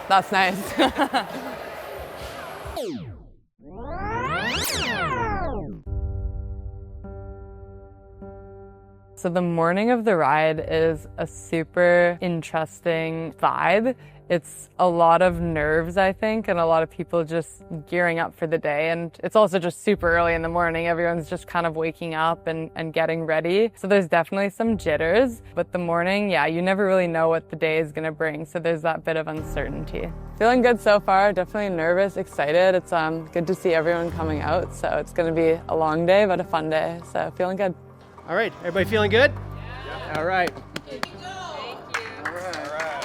That's nice. So the morning of the ride is a super interesting vibe. It's a lot of nerves, I think, and a lot of people just gearing up for the day. And it's also just super early in the morning. Everyone's just kind of waking up and getting ready. So there's definitely some jitters. But the morning, yeah, you never really know what the day is going to bring. So there's that bit of uncertainty. Feeling good so far. Definitely nervous, excited. It's good to see everyone coming out. So it's going to be a long day, but a fun day. So feeling good. All right, everybody feeling good? Yeah. All right. Thank you. All right.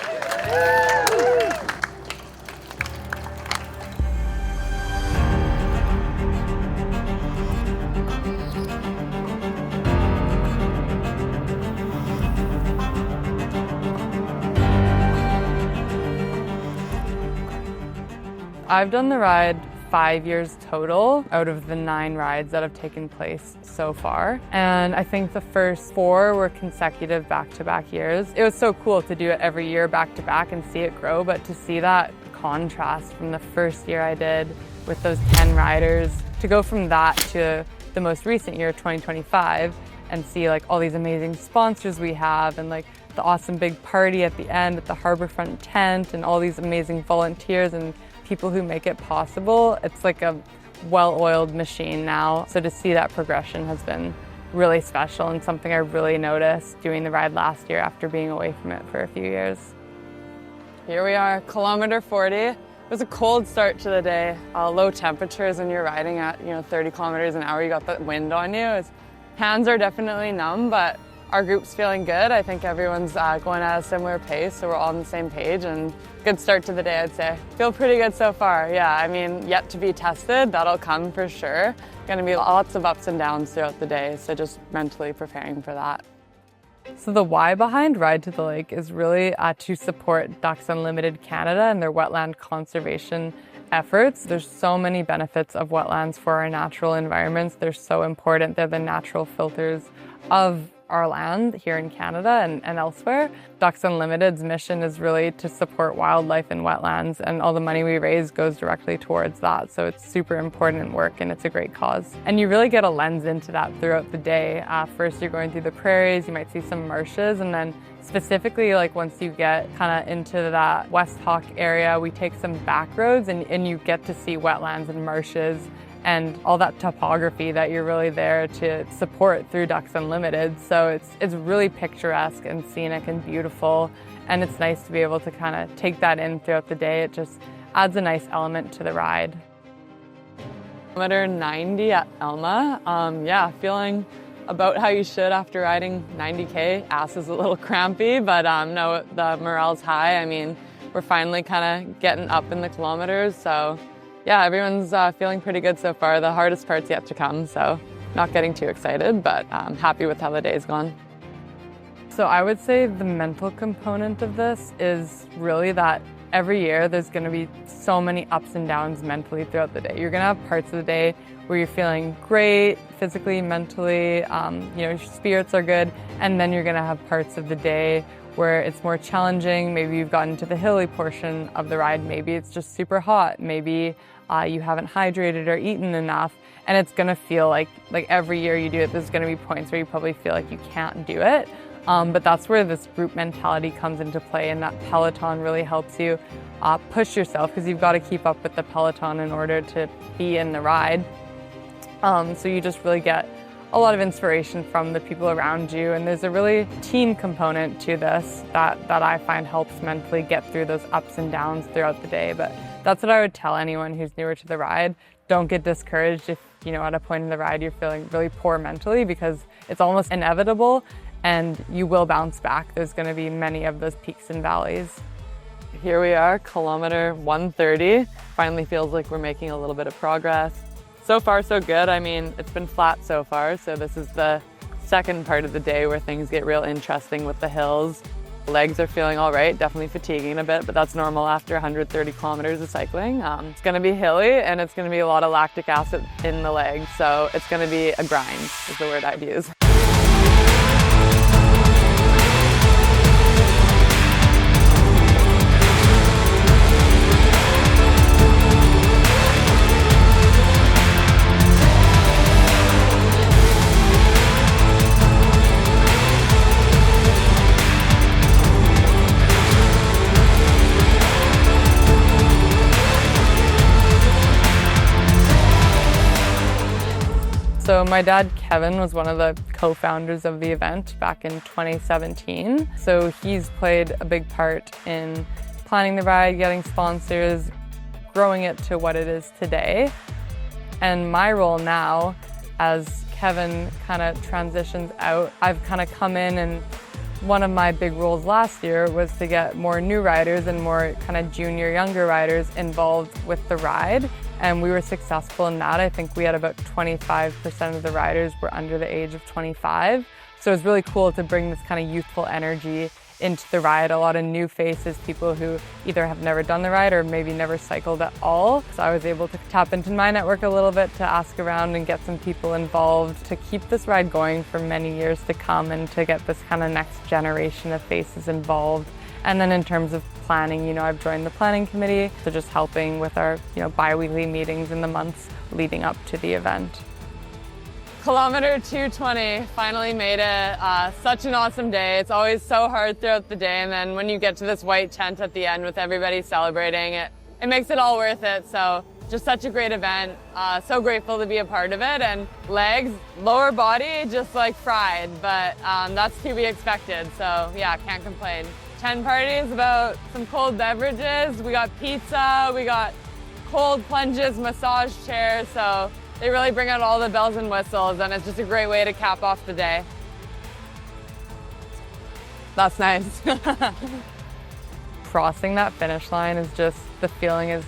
I've done the ride 5 years total out of the 9 rides that have taken place so far. And I think the first 4 were consecutive back-to-back years. It was so cool to do it every year back-to-back and see it grow, but to see that contrast from the first year I did with those 10 riders, to go from that to the most recent year, 2025, and see like all these amazing sponsors we have and like the awesome big party at the end at the Harborfront tent and all these amazing volunteers and people who make it possible. It's like a well-oiled machine now. So to see that progression has been really special and something I really noticed doing the ride last year after being away from it for a few years. Here we are, kilometer 40. It was a cold start to the day. Low temperatures when you're riding at 30 kilometers an hour, you got the wind on you. Hands are definitely numb, but our group's feeling good. I think everyone's going at a similar pace, so we're all on the same page, and good start to the day, I'd say. Feel pretty good so far, yeah. I mean, yet to be tested, that'll come for sure. Gonna be lots of ups and downs throughout the day, so just mentally preparing for that. So the why behind Ride to the Lake is really to support Ducks Unlimited Canada and their wetland conservation efforts. There's so many benefits of wetlands for our natural environments. They're so important. They're the natural filters of our land here in Canada and elsewhere. Ducks Unlimited's mission is really to support wildlife in wetlands, and all the money we raise goes directly towards that. So it's super important work and it's a great cause. And you really get a lens into that throughout the day. First you're going through the prairies, you might see some marshes, and then specifically like once you get kind of into that West Hawk area, we take some back roads and you get to see wetlands and marshes and all that topography that you're really there to support through Ducks Unlimited. So it's really picturesque and scenic and beautiful, and it's nice to be able to kind of take that in throughout the day. It just adds a nice element to the ride. Kilometer 90 at Elma. Yeah, feeling about how you should after riding 90K. Ass is a little crampy, but no, the morale's high. I mean, we're finally kind of getting up in the kilometers, so yeah, everyone's feeling pretty good so far. The hardest part's yet to come, so not getting too excited, but I'm happy with how the day's gone. So I would say the mental component of this is really that every year there's going to be so many ups and downs mentally throughout the day. You're going to have parts of the day where you're feeling great physically, mentally, your spirits are good, and then you're going to have parts of the day where it's more challenging. Maybe you've gotten to the hilly portion of the ride. Maybe it's just super hot. Maybe you haven't hydrated or eaten enough. And it's gonna feel like every year you do it, there's gonna be points where you probably feel like you can't do it. But that's where this group mentality comes into play, and that peloton really helps you push yourself, because you've got to keep up with the peloton in order to be in the ride. So you just really get a lot of inspiration from the people around you, and there's a really team component to this that I find helps mentally get through those ups and downs throughout the day. But that's what I would tell anyone who's newer to the ride. Don't get discouraged if, at a point in the ride you're feeling really poor mentally, because it's almost inevitable and you will bounce back. There's going to be many of those peaks and valleys. Here we are, kilometer 130. Finally feels like we're making a little bit of progress. So far, so good. I mean, it's been flat so far, so this is the second part of the day where things get real interesting with the hills. Legs are feeling all right, definitely fatiguing a bit, but that's normal after 130 kilometers of cycling. It's going to be hilly, and it's going to be a lot of lactic acid in the legs, so it's going to be a grind, is the word I'd use. So my dad, Kevin, was one of the co-founders of the event back in 2017. So he's played a big part in planning the ride, getting sponsors, growing it to what it is today. And my role now, as Kevin kind of transitions out, I've kind of come in, and one of my big roles last year was to get more new riders and more kind of junior, younger riders involved with the ride. And we were successful in that. I think we had about 25% of the riders were under the age of 25. So it was really cool to bring this kind of youthful energy into the ride. A lot of new faces, people who either have never done the ride or maybe never cycled at all. So I was able to tap into my network a little bit to ask around and get some people involved to keep this ride going for many years to come and to get this kind of next generation of faces involved. And then in terms of planning, I've joined the planning committee, so just helping with our, bi-weekly meetings in the months leading up to the event. Kilometer 220, finally made it. Such an awesome day. It's always so hard throughout the day, and then when you get to this white tent at the end with everybody celebrating, it makes it all worth it. So just such a great event. So grateful to be a part of it. And legs, lower body, just like fried, but that's to be expected. So yeah, can't complain. 10 parties, about some cold beverages. We got pizza, we got cold plunges, massage chairs. So they really bring out all the bells and whistles, and it's just a great way to cap off the day. That's nice. Crossing that finish line is just, the feeling is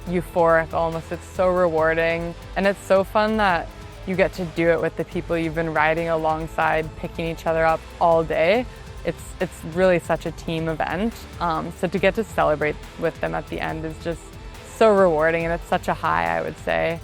euphoric almost. It's so rewarding, and it's so fun that you get to do it with the people you've been riding alongside, picking each other up all day. It's really such a team event. So to get to celebrate with them at the end is just so rewarding, and it's such a high, I would say.